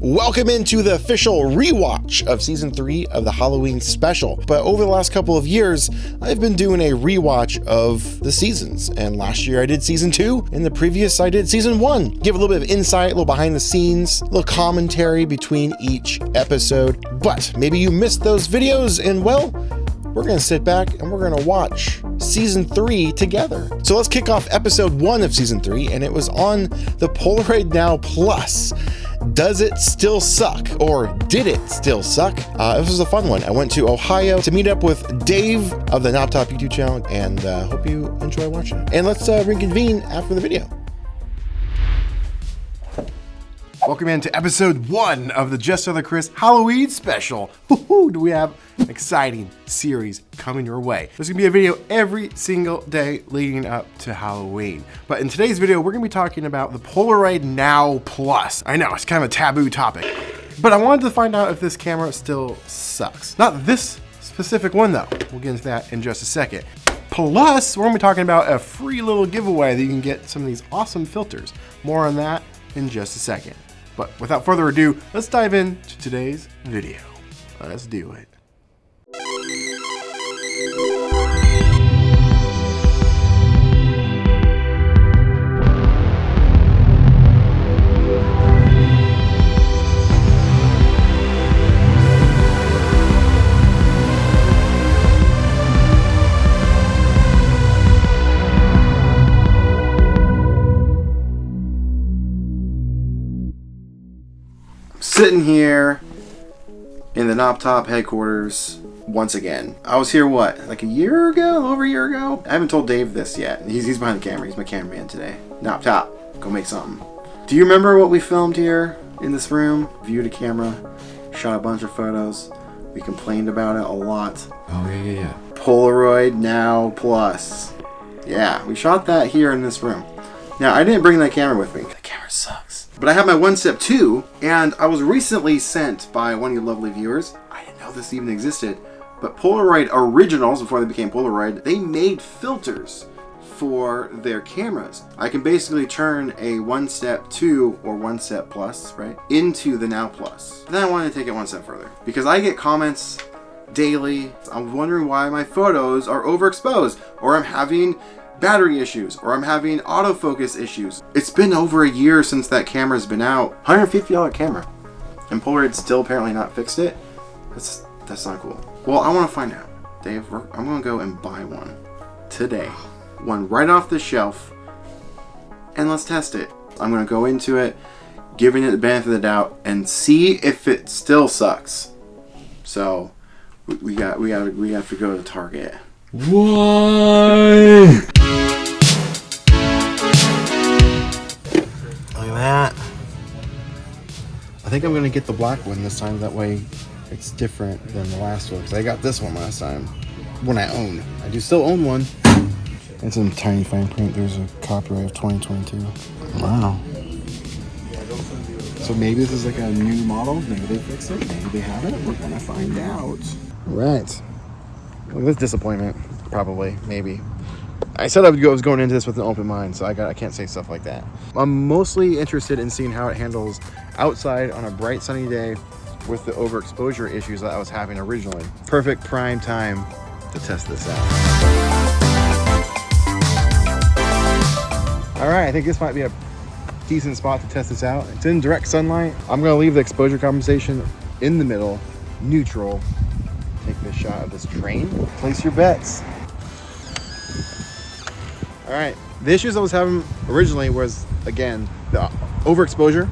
Welcome into the official rewatch of season 3 of the Halloween special. But over the last couple of years, I've been doing a rewatch of the seasons. And last year I did season 2, and the previous I did season 1. Give a little bit of insight, a little behind the scenes, a little commentary between each episode. But maybe you missed those videos, and well, we're gonna sit back and we're gonna watch season 3 together. So let's kick off episode 1 of season 3, and it was on the Polaroid Now Plus. Does it still suck, or did it still suck? This was a fun one. I went to Ohio to meet up with Dave of the Knob Top YouTube channel, and hope you enjoy watching it. And let's reconvene after the video. Welcome into episode 1 of the Just Other Chris Halloween special. Woohoo! Do we have an exciting series coming your way? There's gonna be a video every single day leading up to Halloween. But in today's video, we're gonna be talking about the Polaroid Now Plus. I know, it's kind of a taboo topic, but I wanted to find out if this camera still sucks. Not this specific one though. We'll get into that in just a second. Plus, we're gonna be talking about a free little giveaway that you can get some of these awesome filters. More on that in just a second. But without further ado, let's dive into today's video. Let's do it. Sitting here in the Knob Top headquarters once again. I was here, what, like a year ago? Over a year ago? I haven't told Dave this yet. He's behind the camera. He's my cameraman today. Knob Top, go make something. Do you remember what we filmed here in this room? Viewed a camera, shot a bunch of photos. We complained about it a lot. Oh, yeah. Polaroid Now Plus. Yeah, we shot that here in this room. Now, I didn't bring that camera with me. The camera sucks. But I have my 1-step 2, and I was recently sent by one of you lovely viewers. I didn't know this even existed, but Polaroid Originals, before they became Polaroid, they made filters for their cameras. I can basically turn a 1-step 2 or 1-step Plus, right, into the Now Plus. Then I wanted to take it one step further, because I get comments daily. I'm wondering why my photos are overexposed, or I'm having battery issues, or I'm having autofocus issues. It's been over a year since that camera's been out. $150 camera. And Polaroid still apparently not fixed it. That's not cool. Well, I want to find out. Dave, I'm going to go and buy one today. One right off the shelf. And let's test it. I'm going to go into it, giving it the benefit of the doubt, and see if it still sucks. So, we have to go to Target. Why? Look at that. I think I'm gonna get the black one this time. That way it's different than the last one, because I got this one last time. One I own. I do still own one. It's in tiny fine print. There's a copyright of 2022. Wow. So maybe this is like a new model. Maybe they fixed it. Maybe they haven't. We're gonna find out. Right. Look at this disappointment. Probably, maybe. I said I was going into this with an open mind, so I can't say stuff like that. I'm mostly interested in seeing how it handles outside on a bright sunny day with the overexposure issues that I was having originally. Perfect prime time to test this out. All right, I think this might be a decent spot to test this out. It's in direct sunlight. I'm gonna leave the exposure compensation in the middle, neutral. Take this shot of this train. Place your bets. All right, the issues I was having originally was, again, the overexposure,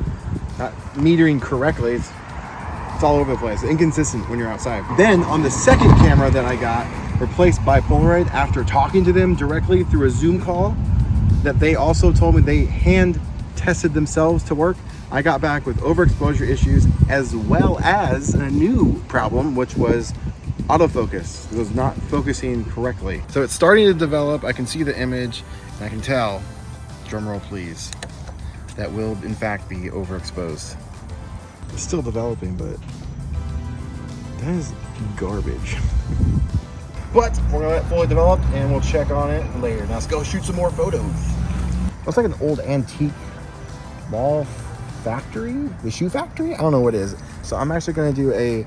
not metering correctly. It's all over the place, inconsistent when you're outside. Then on the second camera that I got replaced by Polaroid, after talking to them directly through a Zoom call, that they also told me they hand tested themselves to work, I got back with overexposure issues, as well as a new problem, which was autofocus. It was not focusing correctly. So it's starting to develop. I can see the image, and I can tell, drumroll please, that will in fact be overexposed. It's still developing, but that is garbage. But we're gonna let it fully develop and we'll check on it later. Now let's go shoot some more photos. Looks like an old antique mall factory, the shoe factory. I don't know what it is. So I'm actually going to do a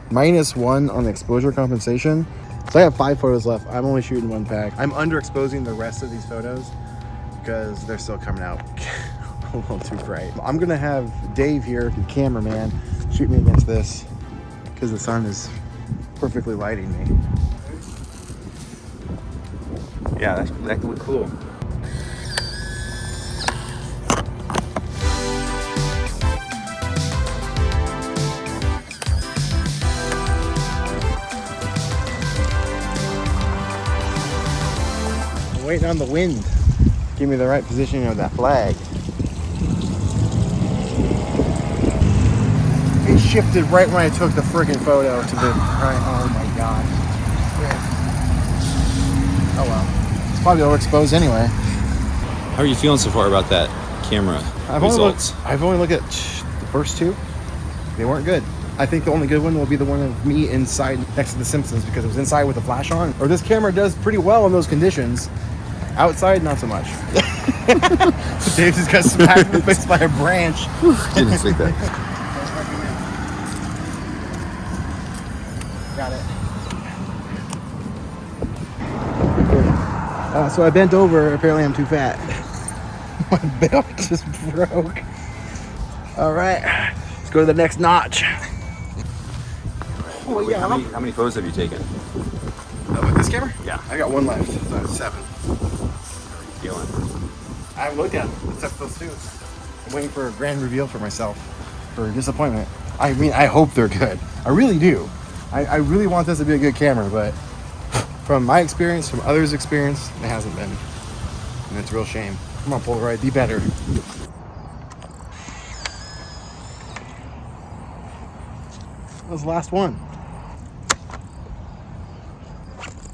-1 on the exposure compensation. So I have 5 photos left. I'm only shooting 1 pack. I'm underexposing the rest of these photos because they're still coming out a little too bright. I'm gonna have Dave here, the cameraman, shoot me against this because the sun is perfectly lighting me. Yeah, that could look cool. I'm waiting on the wind. Give me the right positioning of that flag. It shifted right when I took the friggin' photo to the right. Oh my gosh. Oh well. It's probably overexposed anyway. How are you feeling so far about that camera results? I've only looked at the first 2. They weren't good. I think the only good one will be the one of me inside next to the Simpsons because it was inside with the flash on. Or this camera does pretty well in those conditions. Outside, not so much. Dave's just got smacked in the face by a branch. Didn't expect that. Got it. So I bent over. Apparently, I'm too fat. My belt just broke. All right, let's go to the next notch. Oh, Wait, how many photos have you taken? With this camera? Yeah. I got 1 left. So I have 7. Feeling? I haven't looked at them except those 2. I'm waiting for a grand reveal for myself, for disappointment. I mean, I hope they're good. I really do. I really want this to be a good camera, but from my experience, from others' experience, it hasn't been. And it's a real shame. Come on, Polaroid, be better. That was the last one.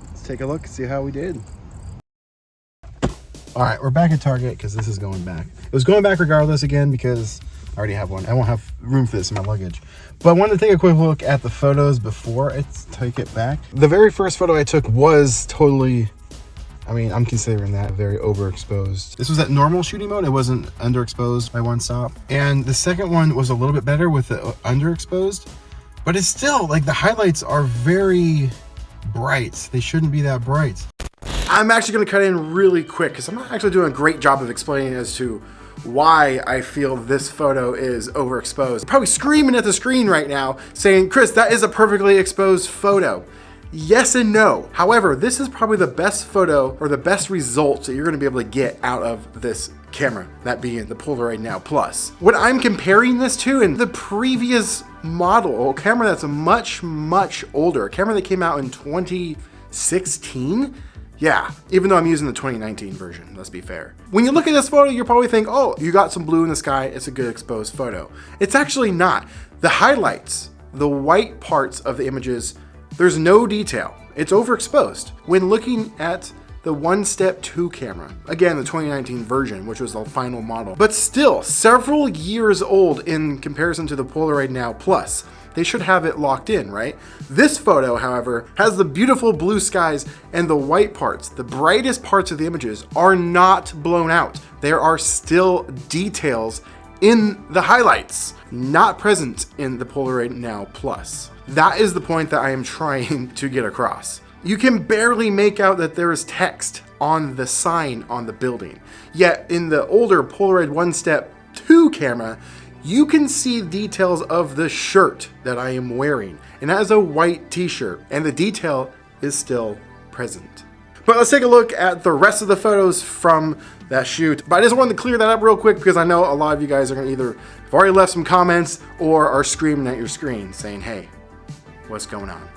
Let's take a look, see how we did. All right, we're back at Target because this is going back. It was going back regardless again because I already have one. I won't have room for this in my luggage. But I wanted to take a quick look at the photos before I take it back. The very first photo I took was totally, I mean, I'm considering that very overexposed. This was at normal shooting mode. It wasn't underexposed by 1 stop. And the second one was a little bit better with the underexposed. But it's still, like, the highlights are very bright. They shouldn't be that bright. I'm actually going to cut in really quick because I'm not actually doing a great job of explaining as to why I feel this photo is overexposed. I'm probably screaming at the screen right now saying, Chris, that is a perfectly exposed photo. Yes and no. However, this is probably the best photo or the best results that you're going to be able to get out of this camera, that being the Polaroid Now Plus. What I'm comparing this to in the previous model, a camera that's much, much older, a camera that came out in 2016, yeah, even though I'm using the 2019 version, let's be fair. When you look at this photo, you'll probably think, oh, you got some blue in the sky, it's a good exposed photo. It's actually not. The highlights, the white parts of the images, there's no detail. It's overexposed. When looking at the 1-Step 2 camera, again, the 2019 version, which was the final model, but still several years old in comparison to the Polaroid Now Plus. They should have it locked in, right? This photo, however, has the beautiful blue skies and the white parts. The brightest parts of the images are not blown out. There are still details in the highlights, not present in the Polaroid Now Plus. That is the point that I am trying to get across. You can barely make out that there is text on the sign on the building. Yet in the older Polaroid 1-Step 2 camera, you can see details of the shirt that I am wearing. And that is a white t-shirt, and the detail is still present. But let's take a look at the rest of the photos from that shoot. But I just wanted to clear that up real quick because I know a lot of you guys are gonna either have already left some comments or are screaming at your screen saying, hey, what's going on?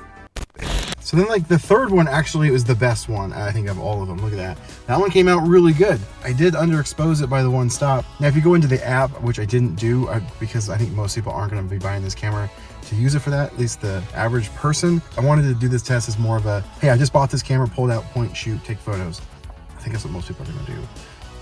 So then, like, the third one actually was the best one, I think, of all of them. Look at that. That one came out really good. I did underexpose it by the 1-stop. Now, if you go into the app, which I didn't do because I think most people aren't going to be buying this camera to use it for that, at least the average person. I wanted to do this test as more of a, hey, I just bought this camera, pulled out, point, shoot, take photos. I think that's what most people are going to do.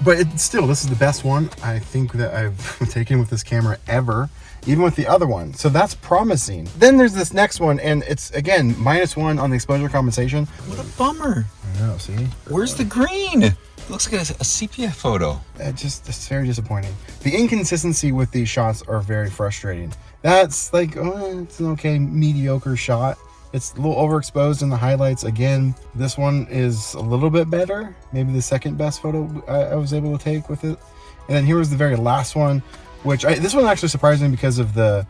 But it's still, this is the best one I think that I've taken with this camera ever, even with the other one. So that's promising. Then there's this next one, and it's, again, -1 on the exposure compensation. What a bummer. I know, see? Where's the green? Looks like a sepia photo. It's very disappointing. The inconsistency with these shots are very frustrating. That's like, oh, it's an okay mediocre shot. It's a little overexposed in the highlights. Again, this one is a little bit better. Maybe the second best photo I was able to take with it. And then here was the very last one, which this one actually surprised me because of the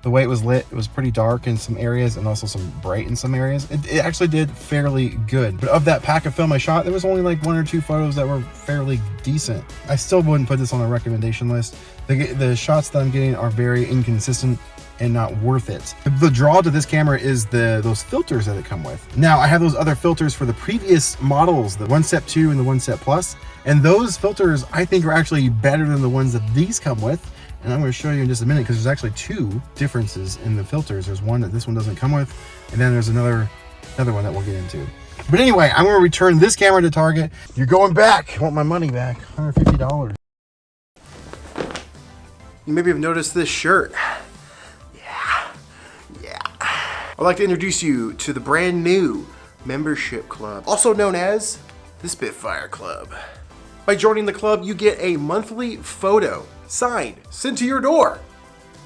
way it was lit. It was pretty dark in some areas and also some bright in some areas. It actually did fairly good. But of that pack of film I shot, there was only like 1 or 2 photos that were fairly decent. I still wouldn't put this on a recommendation list. The shots that I'm getting are very inconsistent and not worth it. The draw to this camera is those filters that it come with. Now, I have those other filters for the previous models, the 1 Step 2 and the 1 Step Plus, and those filters I think are actually better than the ones that these come with. And I'm going to show you in just a minute because there's actually 2 differences in the filters. There's one that this one doesn't come with, and then there's another one that we'll get into. But anyway, I'm going to return this camera to Target. You're going back. I want my money back. $150. You maybe have noticed this shirt. Yeah. I'd like to introduce you to the brand new membership club, also known as the Spitfire Club. By joining the club, you get a monthly photo signed, sent to your door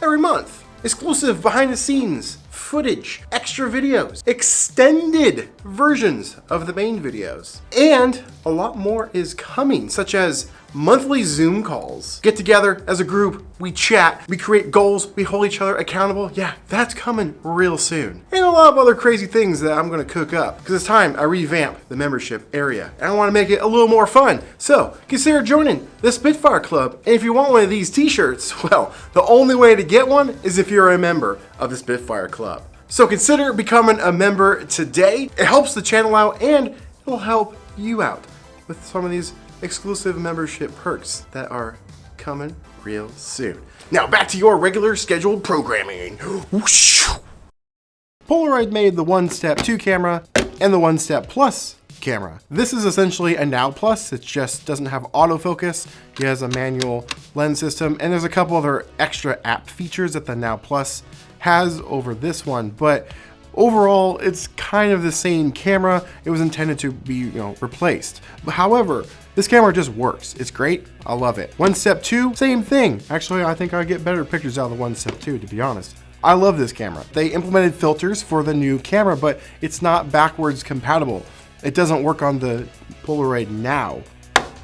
every month. Exclusive behind the scenes footage, extra videos, extended versions of the main videos, and a lot more is coming, such as monthly Zoom calls. Get together as a group, we chat, we create goals, we hold each other accountable. Yeah, that's coming real soon. And a lot of other crazy things that I'm gonna cook up, because it's time I revamp the membership area. And I wanna make it a little more fun. So consider joining the Spitfire Club. And if you want one of these t-shirts, well, the only way to get one is if you're a member of the Spitfire Club. So consider becoming a member today. It helps the channel out and it'll help you out with some of these exclusive membership perks that are coming real soon. Now back to your regular scheduled programming. Whoosh. Polaroid made the 1 Step 2 camera and the 1 Step Plus camera. This is essentially a Now Plus. It just doesn't have autofocus. It has a manual lens system, and there's a couple other extra app features that the Now Plus has over this one, but overall it's kind of the same camera. It was intended to be, replaced. However, this camera just works. It's great. I love it. 1 Step 2, same thing. Actually, I think I get better pictures out of the 1 Step 2, to be honest. I love this camera. They implemented filters for the new camera, but it's not backwards compatible. It doesn't work on the Polaroid Now.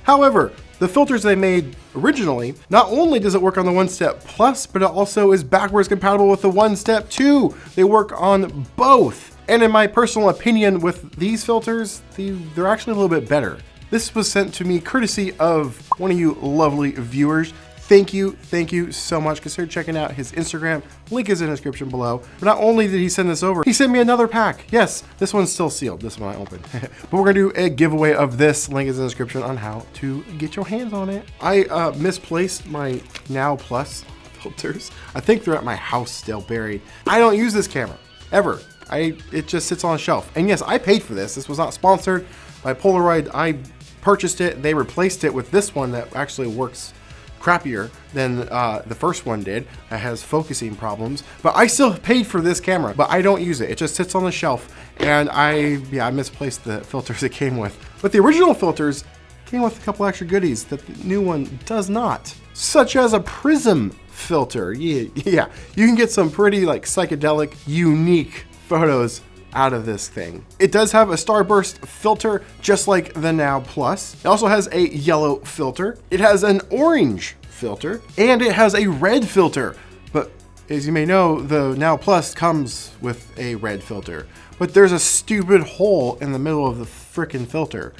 However, the filters they made originally, not only does it work on the 1 Step Plus, but it also is backwards compatible with the 1 Step 2. They work on both. And in my personal opinion, with these filters, they're actually a little bit better. This was sent to me courtesy of one of you lovely viewers. Thank you so much. Consider checking out his Instagram. Link is in the description below. But not only did he send this over, he sent me another pack. Yes, this one's still sealed. This one I opened. But we're gonna do a giveaway of this. Link is in the description on how to get your hands on it. I misplaced my Now Plus filters. I think they're at my house still buried. I don't use this camera, ever. It just sits on a shelf. And yes, I paid for this. This was not sponsored by Polaroid. I purchased it. They replaced it with this one that actually works crappier than the first one did. It has focusing problems, but I still paid for this camera, but I don't use it. It just sits on the shelf, and I misplaced the filters it came with. But the original filters came with a couple extra goodies that the new one does not, such as a prism filter. Yeah, you can get some pretty psychedelic, unique photos out of this thing. It does have a starburst filter, just like the Now Plus. It also has a yellow filter. It has an orange filter, and it has a red filter. But as you may know, the Now Plus comes with a red filter. But there's a stupid hole in the middle of the frickin' filter.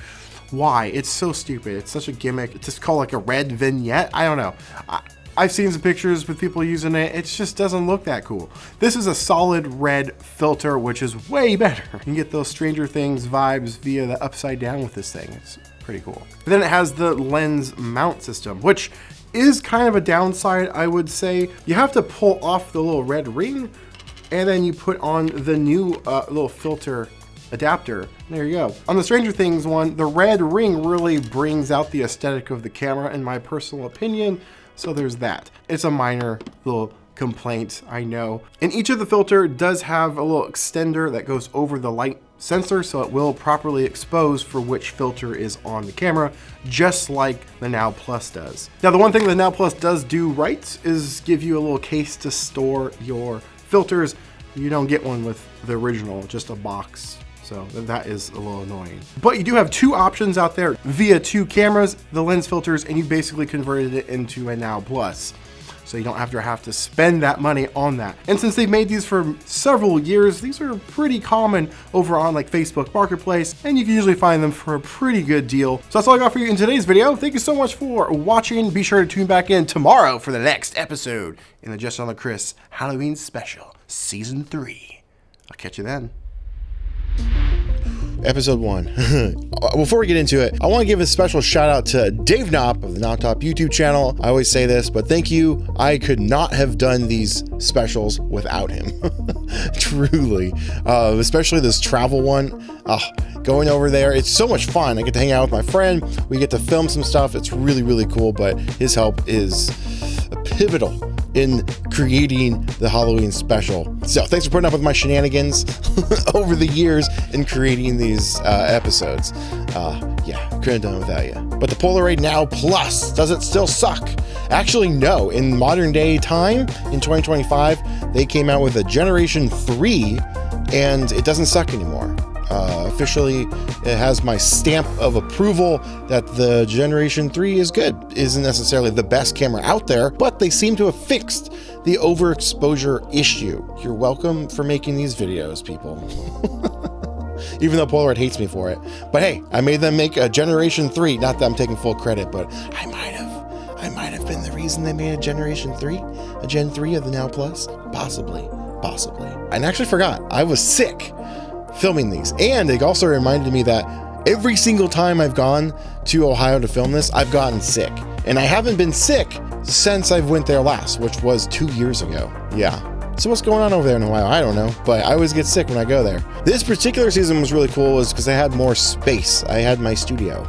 Why? It's so stupid. It's such a gimmick. It's just called a red vignette. I don't know. I've seen some pictures with people using it. It just doesn't look that cool. This is a solid red filter, which is way better. You can get those Stranger Things vibes via the upside down with this thing. It's pretty cool. And then it has the lens mount system, which is kind of a downside, I would say. You have to pull off the little red ring, and then you put on the new little filter adapter. There you go. On the Stranger Things one, the red ring really brings out the aesthetic of the camera, in my personal opinion. So there's that. It's a minor little complaint, I know. And each of the filter does have a little extender that goes over the light sensor, so it will properly expose for which filter is on the camera, just like the Now Plus does. Now, the one thing the Now Plus does do right is give you a little case to store your filters. You don't get one with the original, just a box. So that is a little annoying. But you do have two options out there via two cameras, the lens filters, and you basically converted it into a Now Plus. So you don't have to spend that money on that. And since they've made these for several years, these are pretty common over on like Facebook Marketplace, and you can usually find them for a pretty good deal. So that's all I got for you in today's video. Thank you so much for watching. Be sure to tune back in tomorrow for the next episode in the Just on the Chris Halloween Special, Season 3. I'll catch you then. Episode 1. Before we get into it, I want to give a special shout out to Dave Knopp of the Knopp Top YouTube channel. I always say this, but thank you. I could not have done these specials without him. Truly. Especially this travel one. Going over there, it's so much fun. I get to hang out with my friend. We get to film some stuff. It's really, really cool, but his help is pivotal in creating the Halloween special. So thanks for putting up with my shenanigans over the years in creating these episodes. Yeah, couldn't have done it without you. But the Polaroid Now Plus, does it still suck? Actually, no. In modern day time, in 2025, they came out with a Generation 3, and it doesn't suck anymore. Officially, it has my stamp of approval that the Generation 3 is good. Isn't necessarily the best camera out there, but they seem to have fixed the overexposure issue. You're welcome for making these videos, people. Even though Polaroid hates me for it. But hey, I made them make a Generation 3. Not that I'm taking full credit, but I might have been the reason they made a Generation 3, a Gen 3 of the Now Plus. Possibly. And I actually forgot, I was sick filming these, and it also reminded me that every single time I've gone to Ohio to film this, I've gotten sick, and I haven't been sick since I went there last, which was 2 years ago. Yeah, so what's going on over there in Ohio? I don't know, but I always get sick when I go there. This particular season was really cool because I had more space. I had my studio.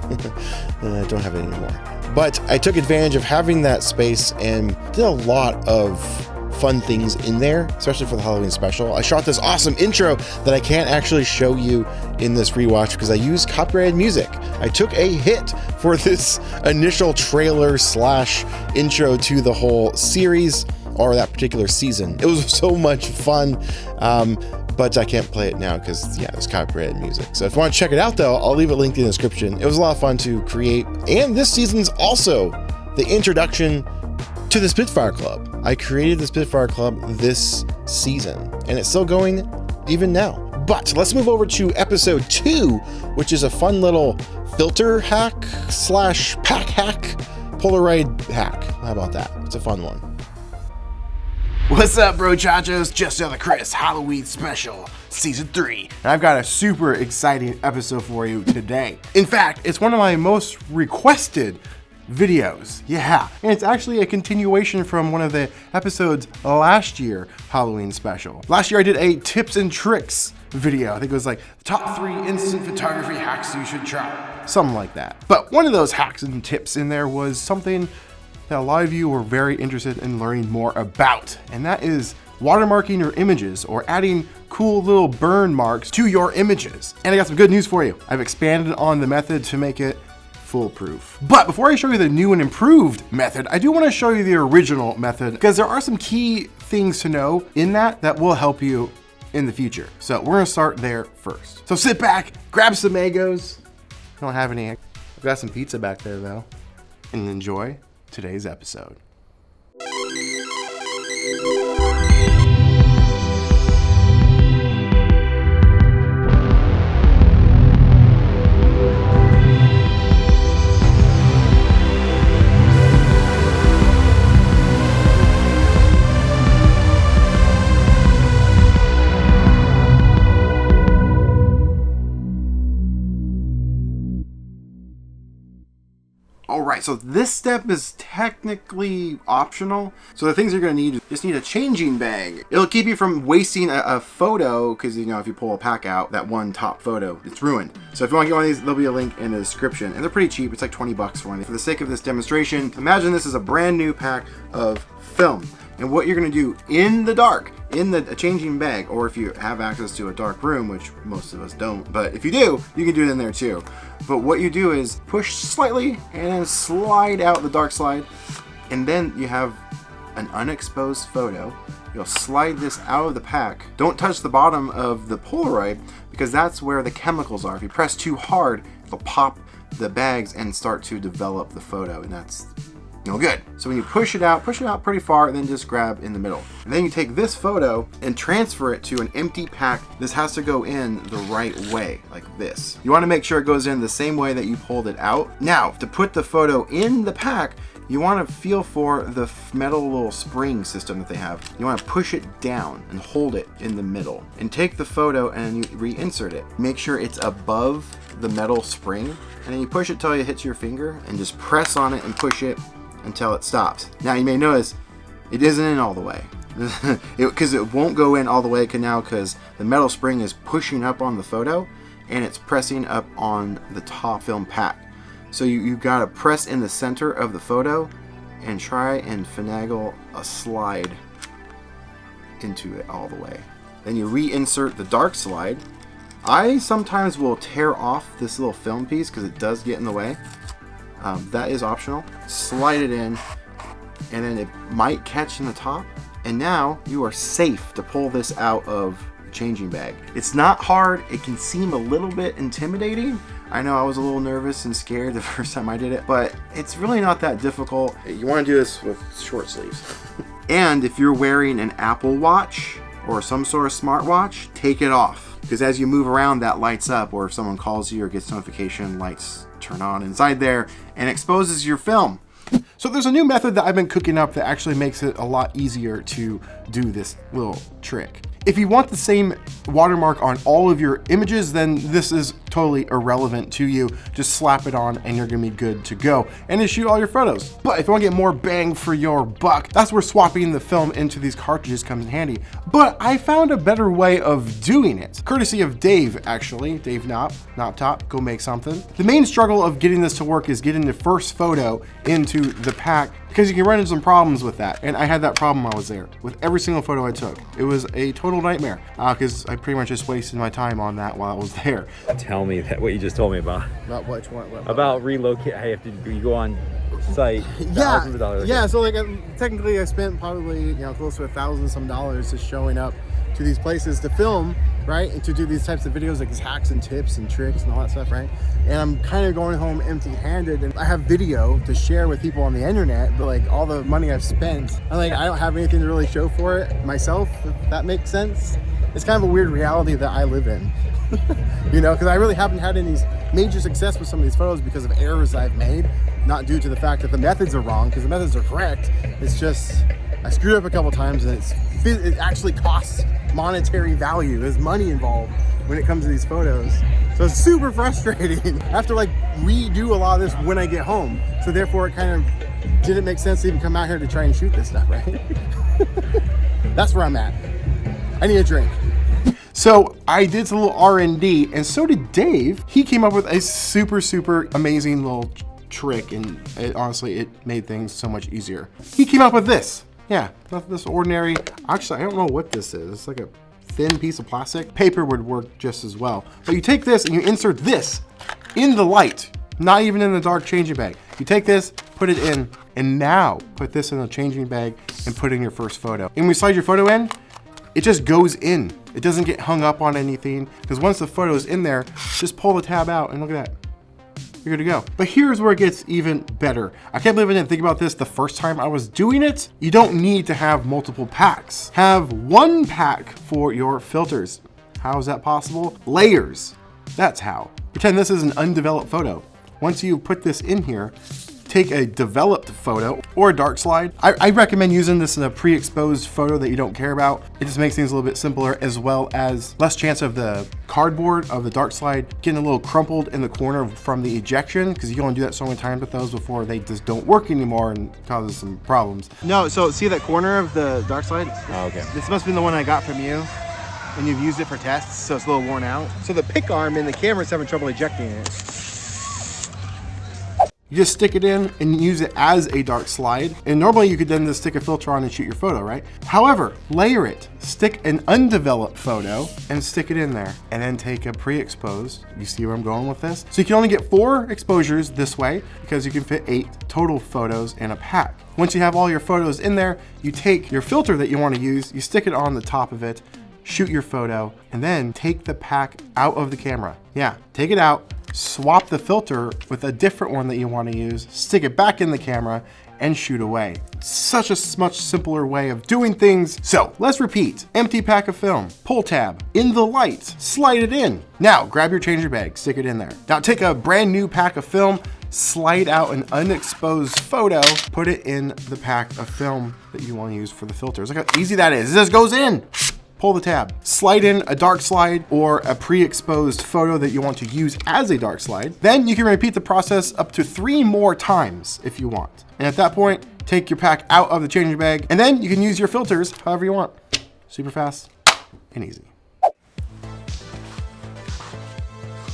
I don't have it anymore, but I took advantage of having that space and did a lot of fun things in there, especially for the Halloween special. I shot this awesome intro that I can't actually show you in this rewatch because I used copyrighted music. I took a hit for this initial trailer / intro to the whole series or that particular season. It was so much fun, but I can't play it now because, yeah, there's copyrighted music. So if you want to check it out, though, I'll leave it linked in the description. It was a lot of fun to create, and this season's also the introduction to the Spitfire Club. I created the Spitfire Club this season, and it's still going even now. But let's move over to episode 2, which is a fun little filter hack / pack hack, Polaroid hack. How about that? It's a fun one. What's up, bro chachos? Just on the Chris Halloween Special, Season 3. And I've got a super exciting episode for you today. In fact, it's one of my most requested videos. Yeah, and it's actually a continuation from one of the episodes last year Halloween special. Last year I did a tips and tricks video. I think it was like top 3 instant photography hacks you should try. Something like that. But one of those hacks and tips in there was something that a lot of you were very interested in learning more about, and that is watermarking your images or adding cool little burn marks to your images. And I got some good news for you. I've expanded on the method to make it foolproof. But before I show you the new and improved method, I do want to show you the original method because there are some key things to know in that will help you in the future. So we're gonna start there first. So sit back, grab some mangoes. I don't have any. I've got some pizza back there though. And enjoy today's episode. Alright, so this step is technically optional. So the things you're going to need, you just need a changing bag. It'll keep you from wasting a photo, because you know if you pull a pack out, that one top photo, it's ruined. So if you want to get one of these, there'll be a link in the description. And they're pretty cheap, it's like 20 bucks for one. For the sake of this demonstration, imagine this is a brand new pack of film. And what you're going to do in the dark in the changing bag, or if you have access to a dark room, which most of us don't, but if you do, you can do it in there too. But what you do is push slightly and then slide out the dark slide, and then you have an unexposed photo. You'll slide this out of the pack. Don't touch the bottom of the Polaroid because that's where the chemicals are. If you press too hard, it'll pop the bags and start to develop the photo, and that's no good. So when you push it out pretty far, and then just grab in the middle. And then you take this photo and transfer it to an empty pack. This has to go in the right way, like this. You want to make sure it goes in the same way that you pulled it out. Now, to put the photo in the pack, you want to feel for the metal little spring system that they have. You want to push it down and hold it in the middle. And take the photo and you reinsert it. Make sure it's above the metal spring. And then you push it till it hits your finger and just press on it and push it until it stops. Now you may notice it isn't in all the way. Because it won't go in all the way now because the metal spring is pushing up on the photo and it's pressing up on the top film pack. So you've got to press in the center of the photo and try and finagle a slide into it all the way. Then you reinsert the dark slide. I sometimes will tear off this little film piece because it does get in the way. That is optional. Slide it in and then it might catch in the top. And now you are safe to pull this out of the changing bag. It's not hard. It can seem a little bit intimidating. I know I was a little nervous and scared the first time I did it, but it's really not that difficult. You want to do this with short sleeves. And if you're wearing an Apple Watch or some sort of smartwatch, take it off. Because as you move around, that lights up, or if someone calls you or gets notification, lights turn on inside there and exposes your film. So there's a new method that I've been cooking up that actually makes it a lot easier to do this little trick. If you want the same watermark on all of your images, then this is totally irrelevant to you. Just slap it on and you're gonna be good to go and then shoot all your photos. But if you wanna get more bang for your buck, that's where swapping the film into these cartridges comes in handy. But I found a better way of doing it. Courtesy of Dave, actually. Dave Knop, go make something. The main struggle of getting this to work is getting the first photo into the pack, because you can run into some problems with that. And I had that problem while I was there with every single photo I took. It was a total nightmare because I pretty much just wasted my time on that while I was there. Tell me that what you just told me about. About which one? About relocate. I have to. You go on site. Thousands of dollars. Yeah. So like technically, I spent probably close to $1,000 some dollars just showing up to these places to film, right, and to do these types of videos, like these hacks and tips and tricks and all that stuff, right? And I'm kind of going home empty-handed, and I have video to share with people on the internet, but like all the money I've spent, I don't have anything to really show for it myself, if that makes sense. It's kind of a weird reality that I live in, because I really haven't had any major success with some of these photos because of errors I've made, not due to the fact that the methods are wrong, because the methods are correct. It's just I screwed up a couple times, and it actually costs monetary value. There's money involved when it comes to these photos. So it's super frustrating. I have to redo a lot of this when I get home. So therefore it kind of didn't make sense to even come out here to try and shoot this stuff, right? That's where I'm at. I need a drink. So I did some little R&D, and so did Dave. He came up with a super, super amazing little trick, and honestly, it made things so much easier. He came up with this. Yeah, not this ordinary, actually, I don't know what this is. It's like a thin piece of plastic. Paper would work just as well. But you take this and you insert this in the light, not even in the dark changing bag. You take this, put it in, and now put this in a changing bag and put in your first photo. And when you slide your photo in, it just goes in. It doesn't get hung up on anything, because once the photo is in there, just pull the tab out and look at that. You're good to go. But here's where it gets even better. I can't believe I didn't think about this the first time I was doing it. You don't need to have multiple packs. Have one pack for your filters. How is that possible? Layers. That's how. Pretend this is an undeveloped photo. Once you put this in here, take a developed photo or a dark slide. I recommend using this in a pre-exposed photo that you don't care about. It just makes things a little bit simpler, as well as less chance of the cardboard of the dark slide getting a little crumpled in the corner from the ejection, because you can only do that so many times with those before they just don't work anymore and causes some problems. No, so see that corner of the dark slide? Oh, okay. This must have been the one I got from you, and you've used it for tests, so it's a little worn out. So the pick arm in the camera is having trouble ejecting it. You just stick it in and use it as a dark slide. And normally you could then just stick a filter on and shoot your photo, right? However, layer it, stick an undeveloped photo and stick it in there. And then take a pre-exposed. You see where I'm going with this? So you can only get 4 exposures this way because you can fit 8 total photos in a pack. Once you have all your photos in there, you take your filter that you want to use, you stick it on the top of it, shoot your photo, and then take the pack out of the camera. Yeah, take it out, swap the filter with a different one that you want to use, stick it back in the camera, and shoot away. Such a much simpler way of doing things. So let's repeat. Empty pack of film, pull tab, in the light, slide it in. Now grab your changer bag, stick it in there. Now take a brand new pack of film, slide out an unexposed photo, put it in the pack of film that you want to use for the filters. Look how easy that is. This goes in. Pull the tab, slide in a dark slide or a pre-exposed photo that you want to use as a dark slide. Then you can repeat the process up to 3 more times if you want. And at that point, take your pack out of the changing bag, and then you can use your filters however you want. Super fast and easy.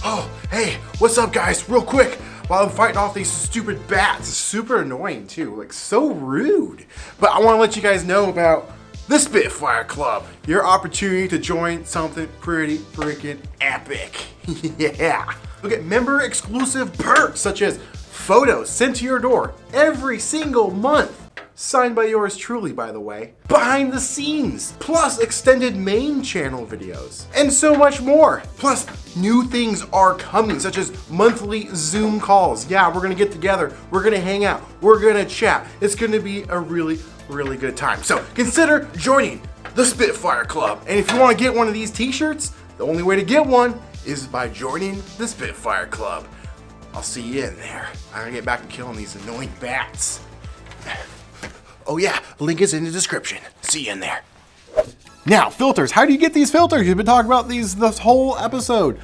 Oh, hey, what's up guys? Real quick, while I'm fighting off these stupid bats, it's super annoying too, like so rude. But I wanna let you guys know about the Spitfire Club, your opportunity to join something pretty freaking epic. Yeah. Look at member exclusive perks such as photos sent to your door every single month. Signed by yours truly, by the way. Behind the scenes, plus extended main channel videos, and so much more. Plus, new things are coming, such as monthly Zoom calls. Yeah, we're gonna get together, we're gonna hang out, we're gonna chat. It's gonna be a really good time. So consider joining the Spitfire Club. And if you wanna get one of these t-shirts, the only way to get one is by joining the Spitfire Club. I'll see you in there. I'm gonna get back to killing these annoying bats. Oh yeah, link is in the description. See you in there. Now, filters. How do you get these filters? You've been talking about these this whole episode.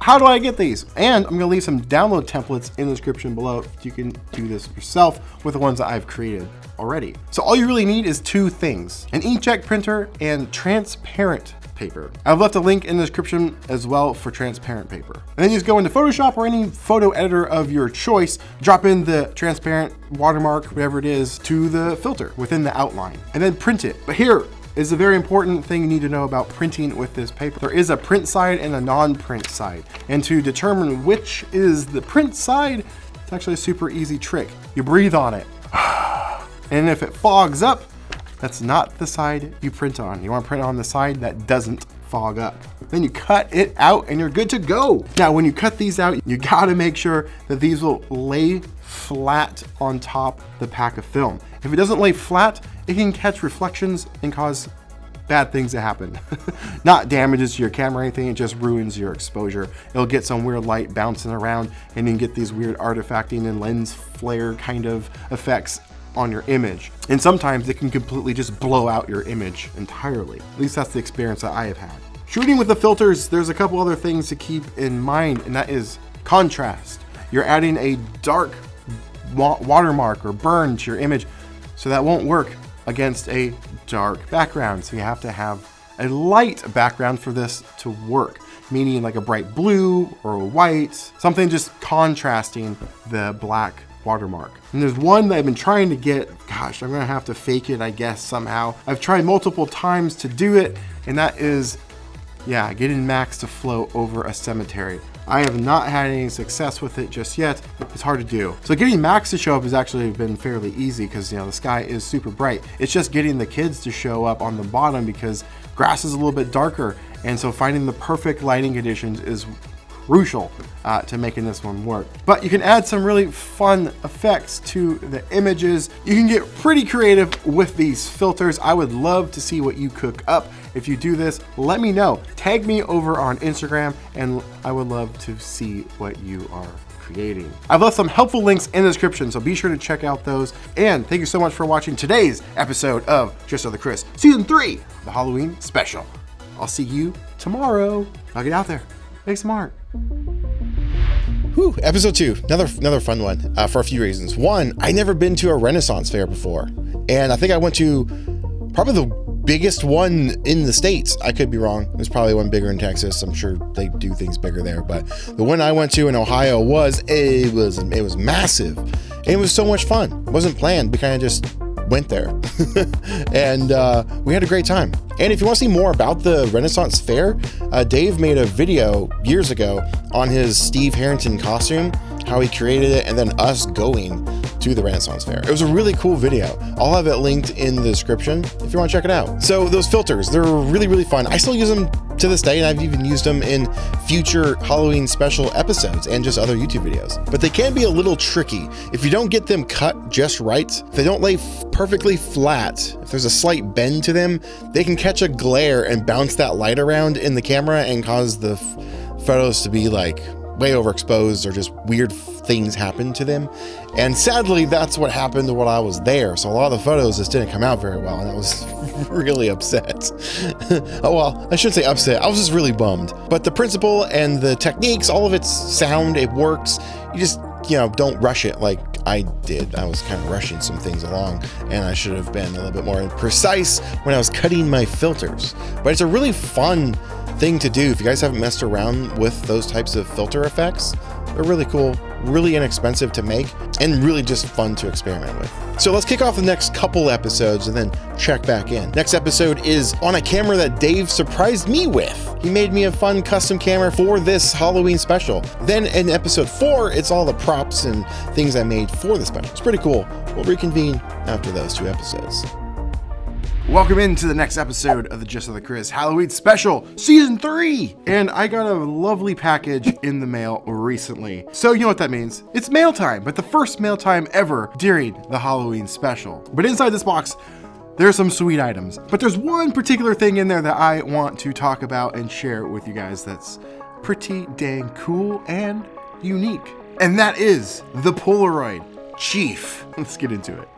How do I get these? And I'm gonna leave some download templates in the description below. You can do this yourself with the ones that I've created already. So all you really need is 2 things, an inkjet printer and transparent paper. I've left a link in the description as well for transparent paper. And then you just go into Photoshop or any photo editor of your choice, drop in the transparent watermark, whatever it is, to the filter within the outline, and then print it. But here is a very important thing you need to know about printing with this paper. There is a print side and a non-print side. And to determine which is the print side, it's actually a super easy trick. You breathe on it. And if it fogs up, that's not the side you print on. You want to print on the side that doesn't fog up. Then you cut it out and you're good to go. Now, when you cut these out, you gotta make sure that these will lay flat on top the pack of film. If it doesn't lay flat, it can catch reflections and cause bad things to happen. Not damages to your camera or anything, it just ruins your exposure. It'll get some weird light bouncing around and you can get these weird artifacting and lens flare kind of effects on your image. And sometimes it can completely just blow out your image entirely. At least that's the experience that I have had. Shooting with the filters, there's a couple other things to keep in mind, and that is contrast. You're adding a dark watermark or burn to your image, so that won't work against a dark background. So you have to have a light background for this to work, meaning like a bright blue or a white, something just contrasting the black watermark. And there's one that I've been trying to get, gosh, I'm gonna have to fake it, I guess, somehow. I've tried multiple times to do it, and that is, yeah, getting Max to float over a cemetery. I have not had any success with it just yet. It's hard to do. So getting Max to show up has actually been fairly easy because, you know, the sky is super bright. It's just getting the kids to show up on the bottom because grass is a little bit darker. And so finding the perfect lighting conditions is crucial to making this one work. But you can add some really fun effects to the images. You can get pretty creative with these filters. I would love to see what you cook up. If you do this, let me know. Tag me over on Instagram and I would love to see what you are creating. I've left some helpful links in the description, so be sure to check out those. And thank you so much for watching today's episode of Just Other Chris, Season 3, the Halloween special. I'll see you tomorrow. Now get out there, make some art. Whew, episode 2, another fun one for a few reasons. One, I never been to a Renaissance fair before, and I think I went to probably the biggest one in the States. I could be wrong. There's probably one bigger in Texas. I'm sure they do things bigger there, but the one I went to in Ohio was massive. And it was so much fun. It wasn't planned. We kind of just went there and we had a great time. And if you want to see more about the Renaissance Fair, Dave made a video years ago on his Steve Harrington costume, how he created it, and then us going to the Renaissance Fair. It was a really cool video. I'll have it linked in the description if you want to check it out. So those filters, they're really, really fun. I still use them to this day, and I've even used them in future Halloween special episodes and just other YouTube videos. But they can be a little tricky. If you don't get them cut just right, if they don't lay perfectly flat, if there's a slight bend to them, they can catch a glare and bounce that light around in the camera and cause the photos to be like way overexposed or just weird things happen to them. And sadly, that's what happened while I was there. So a lot of the photos just didn't come out very well, and I was really upset. Oh well, I shouldn't say upset. I was just really bummed. But the principle and the techniques, all of its sound, it works. You just, don't rush it like I did. I was kind of rushing some things along, and I should have been a little bit more precise when I was cutting my filters. But it's a really fun thing to do. If you guys haven't messed around with those types of filter effects, they're really cool, really inexpensive to make, and really just fun to experiment with. So let's kick off the next couple episodes and then check back in. Next episode is on a camera that Dave surprised me with. He made me a fun custom camera for this Halloween special. Then in episode 4, it's all the props and things I made for the special. It's pretty cool. We'll reconvene after those 2 episodes. Welcome into the next episode of the Just of the Chris Halloween Special Season 3. And I got a lovely package in the mail recently. So you know what that means. It's mail time, but the first mail time ever during the Halloween special. But inside this box, there's some sweet items. But there's one particular thing in there that I want to talk about and share with you guys that's pretty dang cool and unique. And that is the Polaroid Chief. Let's get into it.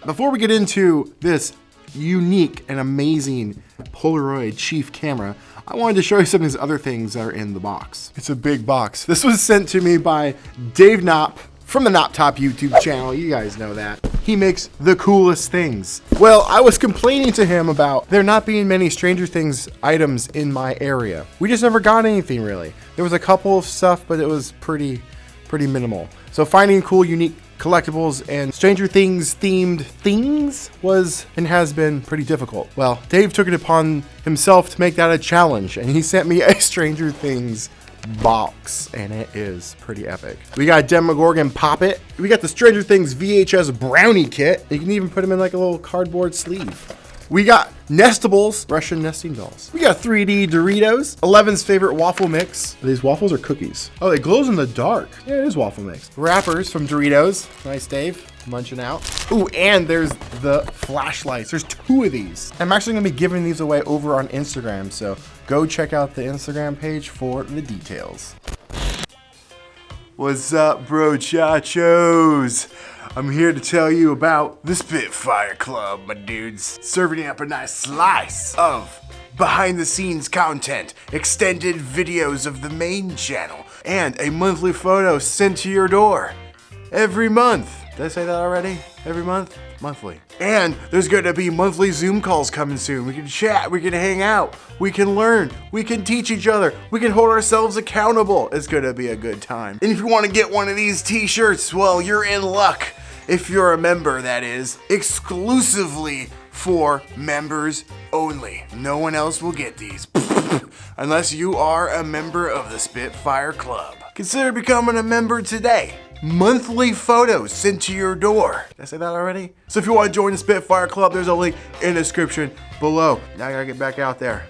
Before we get into this unique and amazing Polaroid Chief camera, I wanted to show you some of these other things that are in the box. It's a big box. This was sent to me by Dave Knop from the Knop Top YouTube channel. You guys know that. He makes the coolest things. Well, I was complaining to him about there not being many Stranger Things items in my area. We just never got anything really. There was a couple of stuff, but it was pretty minimal. So finding cool, unique collectibles and Stranger Things themed things was and has been pretty difficult. Well, Dave took it upon himself to make that a challenge, and he sent me a Stranger Things box, and it is pretty epic. We got Demogorgon Pop It. We got the Stranger Things VHS Brownie Kit. You can even put them in like a little cardboard sleeve. We got Nestables, Russian nesting dolls. We got 3D Doritos, 11's favorite waffle mix. Are these waffles or cookies? Oh, it glows in the dark. Yeah, it is waffle mix. Wrappers from Doritos. Nice, Dave. Munching out. Ooh, and there's the flashlights. There's 2 of these. I'm actually gonna be giving these away over on Instagram, so go check out the Instagram page for the details. What's up, bro chachos? I'm here to tell you about the Spitfire Club, my dudes. Serving up a nice slice of behind the scenes content, extended videos of the main channel, and a monthly photo sent to your door every month. Did I say that already? Every month? Monthly. And there's gonna be monthly Zoom calls coming soon. We can chat, we can hang out, we can learn, we can teach each other, we can hold ourselves accountable. It's gonna be a good time. And if you wanna get one of these t-shirts, well, you're in luck. If you're a member, that is, exclusively for members only. No one else will get these. Unless you are a member of the Spitfire Club. Consider becoming a member today. Monthly photos sent to your door. Did I say that already? So if you want to join the Spitfire Club, there's a link in the description below. Now I gotta get back out there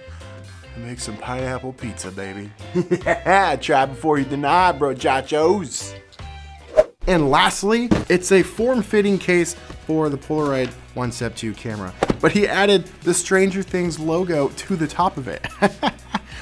and make some pineapple pizza, baby. Try before you deny, bro, chachos. And lastly, it's a form-fitting case for the Polaroid One Step 2 camera. But he added the Stranger Things logo to the top of it.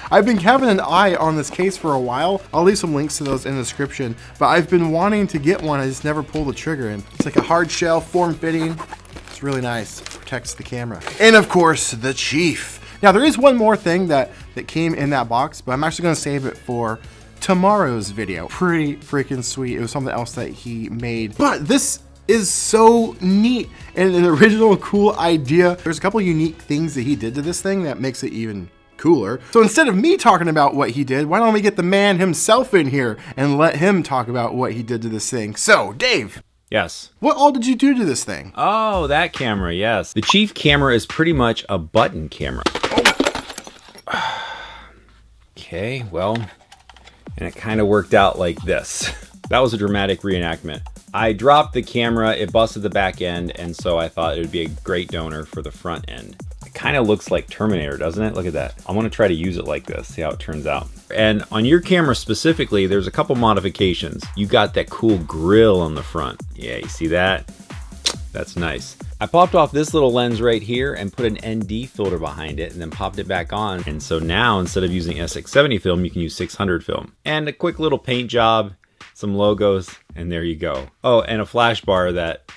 I've been having an eye on this case for a while. I'll leave some links to those in the description, but I've been wanting to get one. I just never pulled the trigger in. It's like a hard shell, form-fitting. It's really nice. It protects the camera. And of course, the Chief. Now there is one more thing that came in that box, but I'm actually gonna save it for tomorrow's video. Pretty freaking sweet. It was something else that he made. But this is so neat and an original cool idea. There's a couple unique things that he did to this thing that makes it even cooler. So instead of me talking about what he did, why don't we get the man himself in here and let him talk about what he did to this thing. So, Dave. Yes. What all did you do to this thing? Oh, that camera, yes. The Chief camera is pretty much a button camera. Okay, well, and it kind of worked out like this. That was a dramatic reenactment. I dropped the camera, it busted the back end, and so I thought it would be a great donor for the front end. It kind of looks like Terminator, doesn't it? Look at that. I want to try to use it like this, see how it turns out. And on your camera specifically, there's a couple modifications. You got that cool grill on the front. Yeah, you see that? That's nice. I popped off this little lens right here and put an ND filter behind it and then popped it back on. And so now instead of using SX70 film, you can use 600 film. And a quick little paint job, some logos, and there you go. Oh, and a flash bar that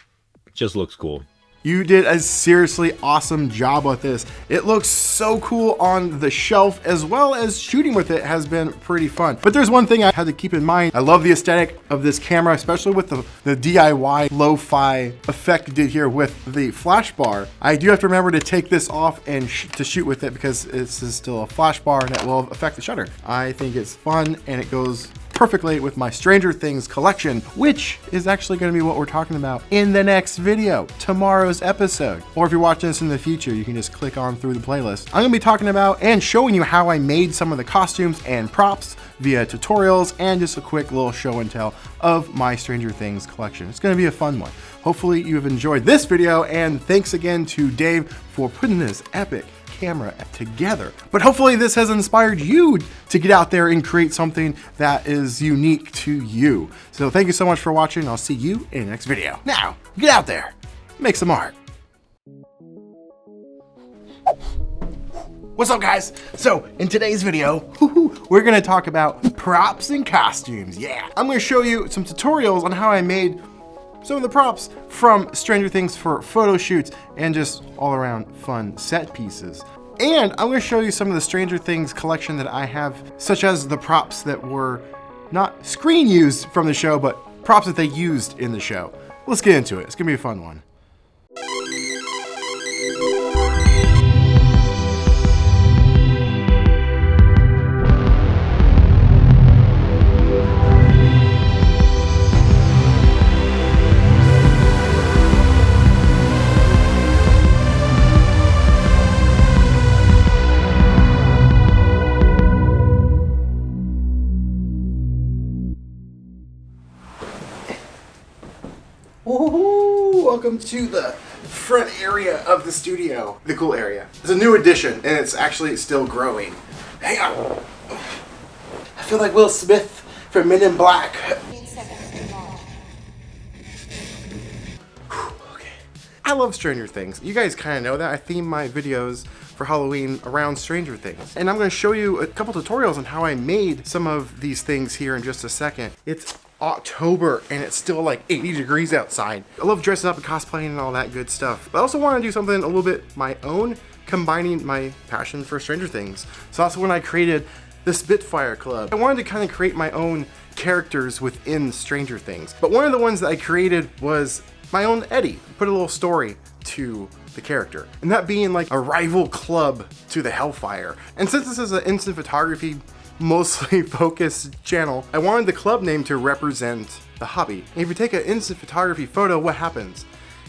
just looks cool. You did a seriously awesome job with this. It looks so cool on the shelf, as well as shooting with it has been pretty fun. But there's one thing I had to keep in mind. I love the aesthetic of this camera, especially with the DIY lo-fi effect you did here with the flash bar. I do have to remember to take this off and to shoot with it because this is still a flash bar and it will affect the shutter. I think it's fun and it goes perfectly with my Stranger Things collection, which is actually going to be what we're talking about in the next video, tomorrow's episode. Or if you're watching this in the future, you can just click on through the playlist. I'm going to be talking about and showing you how I made some of the costumes and props via tutorials and just a quick little show and tell of my Stranger Things collection. It's going to be a fun one. Hopefully you've enjoyed this video, and thanks again to Dave for putting this epic camera together. But hopefully this has inspired you to get out there and create something that is unique to you. So thank you so much for watching. I'll see you in the next video. Now, get out there, make some art. What's up, guys? So in today's video, we're gonna talk about props and costumes. Yeah, I'm gonna show you some tutorials on how I made some of the props from Stranger Things for photo shoots and just all around fun set pieces. And I'm going to show you some of the Stranger Things collection that I have, such as the props that were not screen used from the show, but props that they used in the show. Let's get into it. It's going to be a fun one. Welcome to the front area of the studio, the cool area. It's a new addition, and it's actually still growing. Hang on. I feel like Will Smith from Men in Black. Okay. I love Stranger Things. You guys kind of know that. I theme my videos for Halloween around Stranger Things. And I'm going to show you a couple tutorials on how I made some of these things here in just a second. It's October and it's still like 80 degrees outside. I love dressing up and cosplaying and all that good stuff. But I also want to do something a little bit my own, combining my passion for Stranger Things. So that's when I created the Spitfire Club. I wanted to kind of create my own characters within Stranger Things. But one of the ones that I created was my own Eddie. Put a little story to the character. And that being like a rival club to the Hellfire. And since this is an instant photography mostly focused channel, I wanted the club name to represent the hobby. And if you take an instant photography photo, what happens?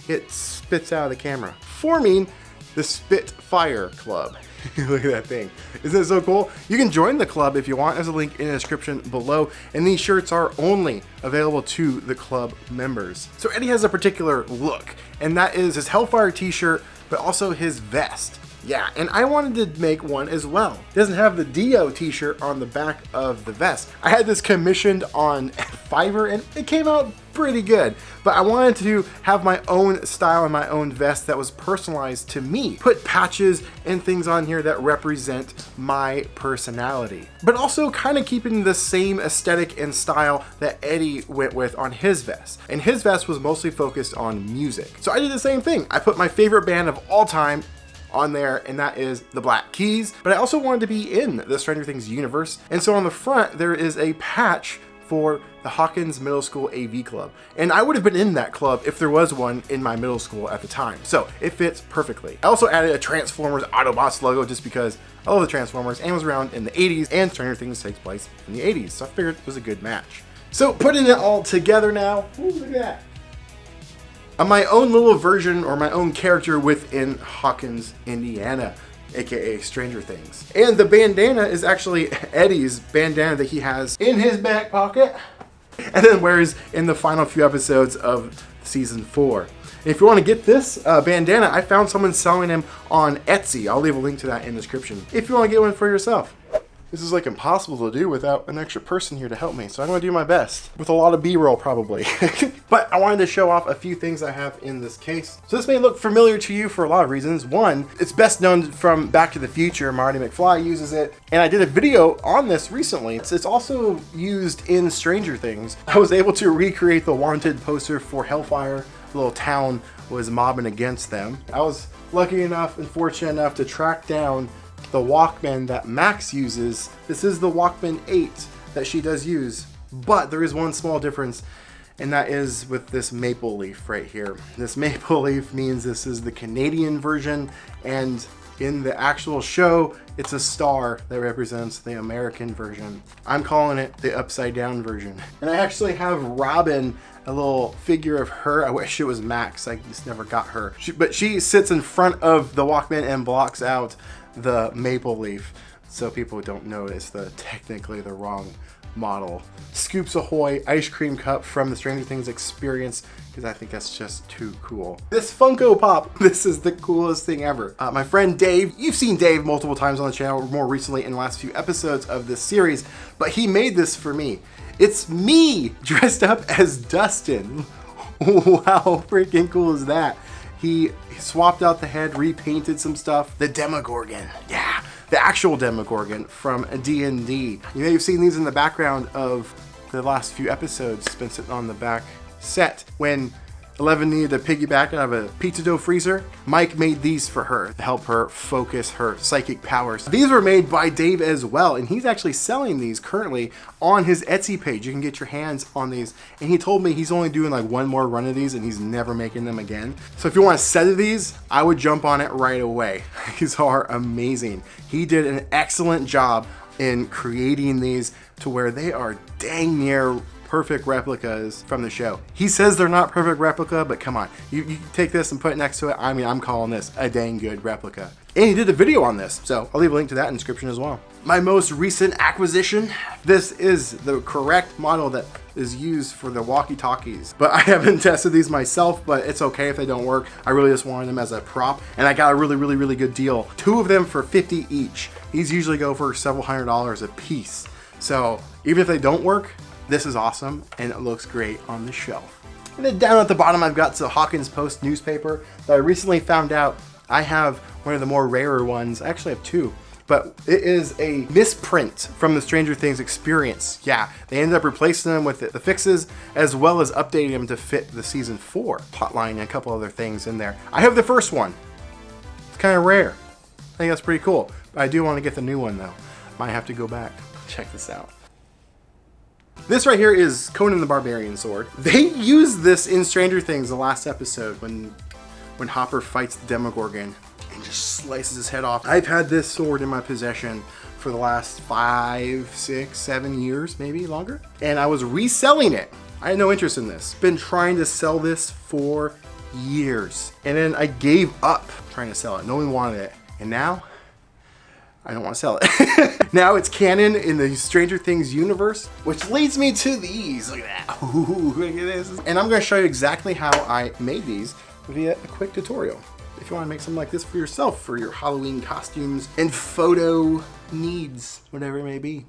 It spits out of the camera, forming the Spitfire Club. Look at that thing. Isn't that so cool? You can join the club if you want. There's a link in the description below. And these shirts are only available to the club members. So Eddie has a particular look, and that is his Hellfire t-shirt, but also his vest. Yeah, and I wanted to make one as well. It doesn't have the Dio t-shirt on the back of the vest. I had this commissioned on Fiverr and it came out pretty good, but I wanted to have my own style and my own vest that was personalized to me. Put patches and things on here that represent my personality, but also kind of keeping the same aesthetic and style that Eddie went with on his vest. And his vest was mostly focused on music. So I did the same thing. I put my favorite band of all time on there, and that is the Black Keys, but I also wanted to be in the Stranger Things universe. And so on the front, there is a patch for the Hawkins Middle School AV Club. And I would have been in that club if there was one in my middle school at the time. So it fits perfectly. I also added a Transformers Autobots logo just because I love the Transformers and was around in the 80s, and Stranger Things takes place in the 80s. So I figured it was a good match. So putting it all together now, ooh, look at that. My own little version or my own character within Hawkins, Indiana, aka Stranger Things. And the bandana is actually Eddie's bandana that he has in his back pocket and then wears in the final few episodes of season 4. And if you want to get this bandana, I found someone selling them on Etsy. I'll leave a link to that in the description if you want to get one for yourself. This is like impossible to do without an extra person here to help me, so I'm gonna do my best. With a lot of B-roll probably. But I wanted to show off a few things I have in this case. So this may look familiar to you for a lot of reasons. One, it's best known from Back to the Future. Marty McFly uses it. And I did a video on this recently. It's also used in Stranger Things. I was able to recreate the wanted poster for Hellfire. The little town was mobbing against them. I was lucky enough and fortunate enough to track down the Walkman that Max uses. This is the Walkman 8 that she does use, but there is one small difference, and that is with this maple leaf right here. This maple leaf means this is the Canadian version, and in the actual show, it's a star that represents the American version. I'm calling it the upside down version. And I actually have Robin, a little figure of her. I wish it was Max, I just never got her. But she sits in front of the Walkman and blocks out the maple leaf so people don't notice technically the wrong model. Scoops Ahoy ice cream cup from the Stranger Things experience, because I think that's just too cool. This Funko Pop, this is the coolest thing ever. My friend Dave, you've seen Dave multiple times on the channel, more recently in the last few episodes of this series, but he made this for me. It's me dressed up as Dustin. Wow, freaking cool is that? He swapped out the head, repainted some stuff. The Demogorgon, yeah, the actual Demogorgon from D&D. You may have seen these in the background of the last few episodes. It's been sitting on the back set. When Eleven needed to piggyback out of a pizza dough freezer, Mike made these for her to help her focus her psychic powers. These were made by Dave as well, and he's actually selling these currently on his Etsy page. You can get your hands on these, and he told me he's only doing like one more run of these and he's never making them again. So if you want a set of these, I would jump on it right away. These are amazing. He did an excellent job in creating these to where they are dang near perfect replicas from the show. He says they're not perfect replica, but come on, you take this and put it next to it. I mean, I'm calling this a dang good replica. And he did a video on this, so I'll leave a link to that in the description as well. My most recent acquisition, this is the correct model that is used for the walkie-talkies, but I haven't tested these myself, but it's okay if they don't work. I really just wanted them as a prop, and I got a really good deal. 2 of them for $50 each. These usually go for several $100s a piece. So even if they don't work, this is awesome, and it looks great on the shelf. And then down at the bottom, I've got the Hawkins Post newspaper that I recently found out I have one of the more rarer ones. I actually have 2, but it is a misprint from the Stranger Things experience. Yeah, they ended up replacing them with the fixes, as well as updating them to fit the season 4 plotline and a couple other things in there. I have the first one. It's kind of rare. I think that's pretty cool, but I do want to get the new one though. Might have to go back. Check this out. This right here is Conan the Barbarian sword. They used this in Stranger Things, the last episode, when Hopper fights the Demogorgon and just slices his head off. I've had this sword in my possession for the last 5, 6, 7 years, maybe longer. And I was reselling it. I had no interest in this. Been trying to sell this for years. And then I gave up trying to sell it. No one wanted it. And now, I don't want to sell it. Now it's canon in the Stranger Things universe, which leads me to these. Look at that. Ooh, look at this. And I'm going to show you exactly how I made these via a quick tutorial. if you want to make something like this for yourself, for your Halloween costumes and photo needs, whatever it may be.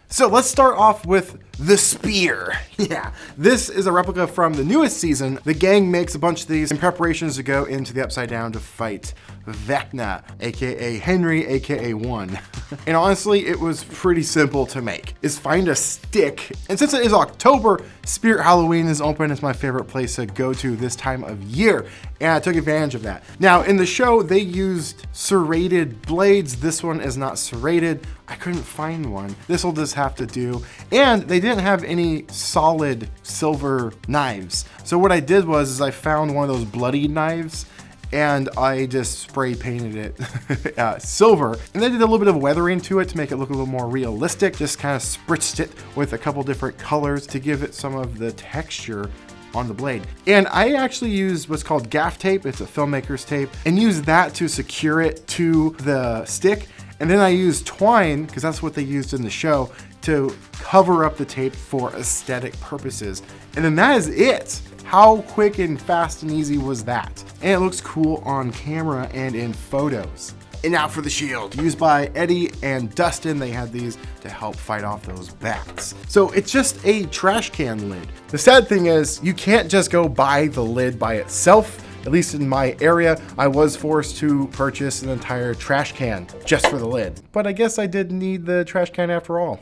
So let's start off with the spear. Yeah, this is a replica from the newest season. The gang makes a bunch of these in preparations to go into the Upside Down to fight Vecna, aka Henry, aka One. And honestly, it was pretty simple to make. Is find a stick, and since it is October, Spirit Halloween is open. It's my favorite place to go to this time of year, and I took advantage of that. Now, in the show, they used serrated blades. This one is not serrated. I couldn't find one. This will just have to do. And they didn't have any solid silver knives. So what I did was I found one of those bloody knives and I just spray painted it silver. And then did a little bit of weathering to it to make it look a little more realistic. Just kind of spritzed it with a couple different colors to give it some of the texture on the blade. And I actually used what's called gaff tape. It's a filmmaker's tape, and used that to secure it to the stick. And then I used twine, because that's what they used in the show, to cover up the tape for aesthetic purposes. And then that is it. How quick and fast and easy was that? And it looks cool on camera and in photos. And now for the shield, used by Eddie and Dustin. They had these to help fight off those bats. So it's just a trash can lid. The sad thing is you can't just go buy the lid by itself. At least in my area, I was forced to purchase an entire trash can just for the lid. But I guess I did need the trash can after all.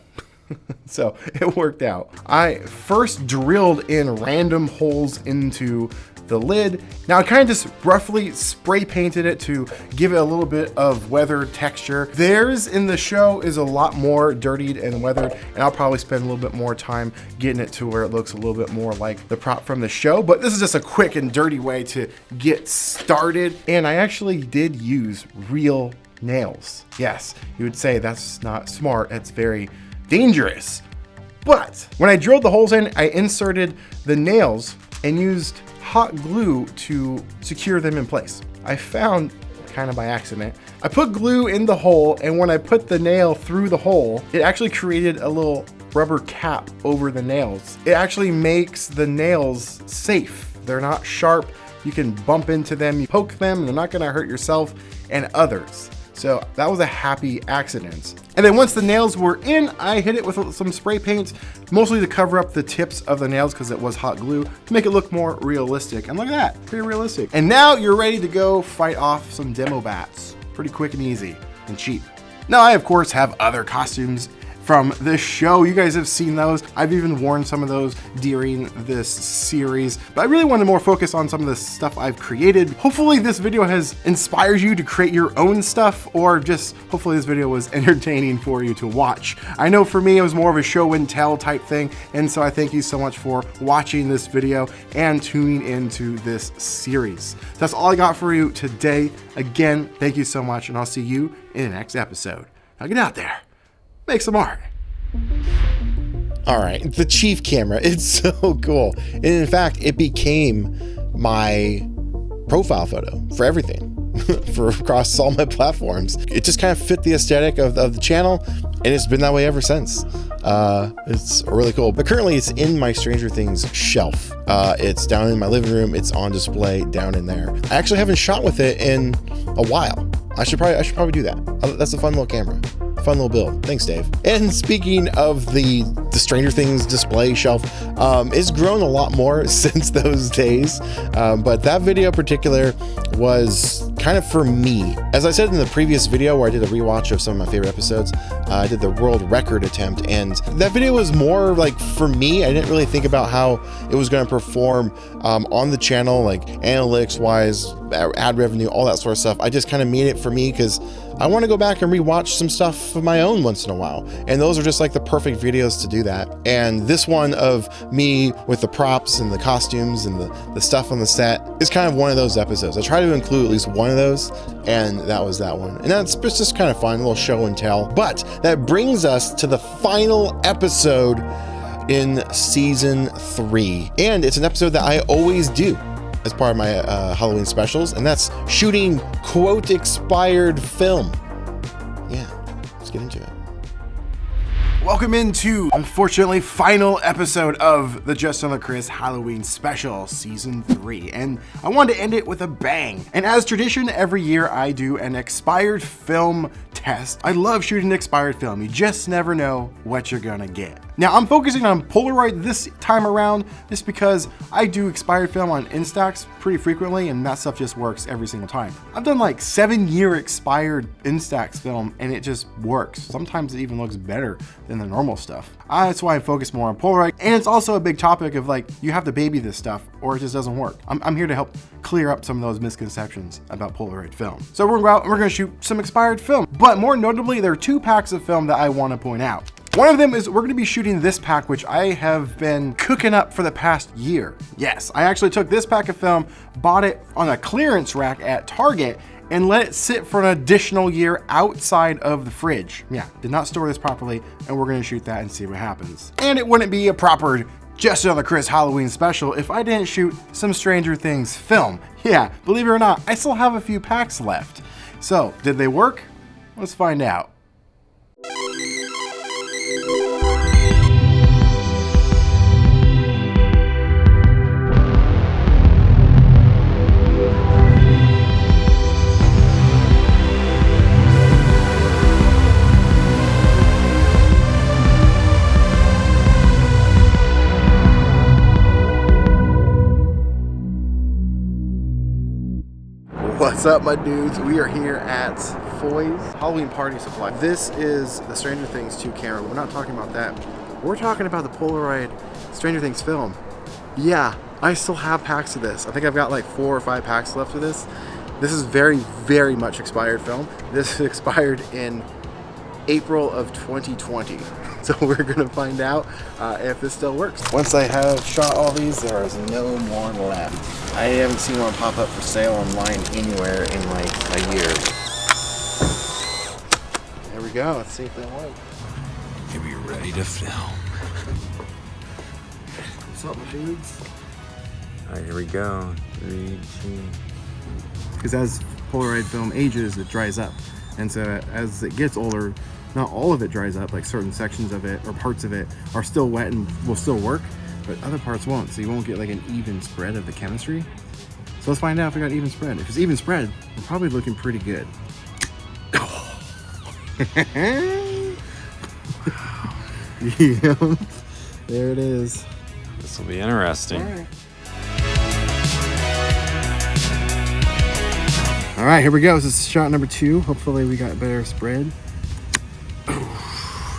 So it worked out. I first drilled in random holes into the lid. Now I kind of just roughly spray painted it to give it a little bit of weathered texture. Theirs in the show is a lot more dirtied and weathered, and I'll probably spend a little bit more time getting it to where it looks a little bit more like the prop from the show. But this is just a quick and dirty way to get started. And I actually did use real nails. Yes, you would say that's not smart, that's very dangerous. But when I drilled the holes in, I inserted the nails and used hot glue to secure them in place. I found, kind of by accident, I put glue in the hole, and when I put the nail through the hole, it actually created a little rubber cap over the nails. It actually makes the nails safe. They're not sharp. You can bump into them, you poke them, and they're not gonna hurt yourself and others. So that was a happy accident. And then once the nails were in, I hit it with some spray paint, mostly to cover up the tips of the nails because it was hot glue, to make it look more realistic. And look at that, pretty realistic. And now you're ready to go fight off some demo bats. Pretty quick and easy and cheap. Now I of course have other costumes from this show. You guys have seen those. I've even worn some of those during this series, but I really want to more focus on some of the stuff I've created. Hopefully this video has inspired you to create your own stuff, or just hopefully this video was entertaining for you to watch. I know for me it was more of a show and tell type thing, and so I thank you so much for watching this video and tuning into this series. That's all I got for you today. Again, thank you so much, and I'll see you in the next episode. Now get out there, make some art. All right, the Chief camera, it's so cool. And in fact, it became my profile photo for everything, for across all my platforms. It just kind of fit the aesthetic of the channel, and it's been that way ever since. It's really cool. But currently it's in my Stranger Things shelf. It's down in my living room. It's on display down in there. I actually haven't shot with it in a while. I should probably do that. That's a fun little camera. Fun little build. Thanks, Dave. And speaking of the Stranger Things display shelf, it's grown a lot more since those days. But that video in particular was kind of for me. As I said in the previous video where I did a rewatch of some of my favorite episodes, I did the world record attempt, and that video was more like for me. I didn't really think about how it was going to perform on the channel, like analytics wise, ad revenue, all that sort of stuff. I just kind of made it for me because I want to go back and rewatch some stuff of my own once in a while. And those are just like the perfect videos to do that. And this one of me with the props and the costumes and the stuff on the set is kind of one of those episodes. I try to include at least one of those, and that was that one. And that's just kind of fun, a little show and tell. But that brings us to the final episode in season 3. And it's an episode that I always do as part of my Halloween specials, and that's shooting quote expired film. Yeah, let's get into it. welcome into, unfortunately, final episode of the Just on the Chris Halloween Special, Season 3. And I wanted to end it with a bang. And as tradition, every year I do an expired film test. I love shooting expired film. You just never know what you're gonna get. Now, I'm focusing on Polaroid this time around just because I do expired film on Instax pretty frequently, and that stuff just works every single time. I've done like 7-year expired Instax film, and it just works. Sometimes it even looks better than the normal stuff. That's why I focus more on Polaroid, and it's also a big topic of like, you have to baby this stuff or it just doesn't work. I'm here to help clear up some of those misconceptions about Polaroid film. So we're gonna go out and we're gonna shoot some expired film, but more notably, there are 2 packs of film that I wanna point out. One of them is we're gonna be shooting this pack, which I have been cooking up for the past year. Yes, I actually took this pack of film, bought it on a clearance rack at Target, and let it sit for an additional year outside of the fridge. Yeah, did not store this properly, and we're gonna shoot that and see what happens. And it wouldn't be a proper Just on the Chris Halloween Special if I didn't shoot some Stranger Things film. Yeah, believe it or not, I still have a few packs left. So, did they work? Let's find out. What's up, my dudes? We are here at Foy's Halloween Party Supply. This is the Stranger Things 2 camera. We're not talking about that. We're talking about the Polaroid Stranger Things film. Yeah, I still have packs of this. I think I've got like 4 or 5 packs left of this. This is very, very much expired film. This expired in April of 2020. So we're gonna find out if this still works. Once I have shot all these, there is no more left. I haven't seen one pop up for sale online anywhere in like a year. There we go, let's see if they work. Are you ready to film? What's up, my dudes? All right, here we go. 3, 2. Because as Polaroid film ages, it dries up. And so as it gets older, not all of it dries up, like certain sections of it or parts of it are still wet and will still work, but other parts won't, so you won't get like an even spread of the chemistry. So let's find out if we got even spread. If it's even spread, we're probably looking pretty good. Yeah, there it is. This will be interesting. All right, here we go. This is shot number 2. Hopefully we got better spread.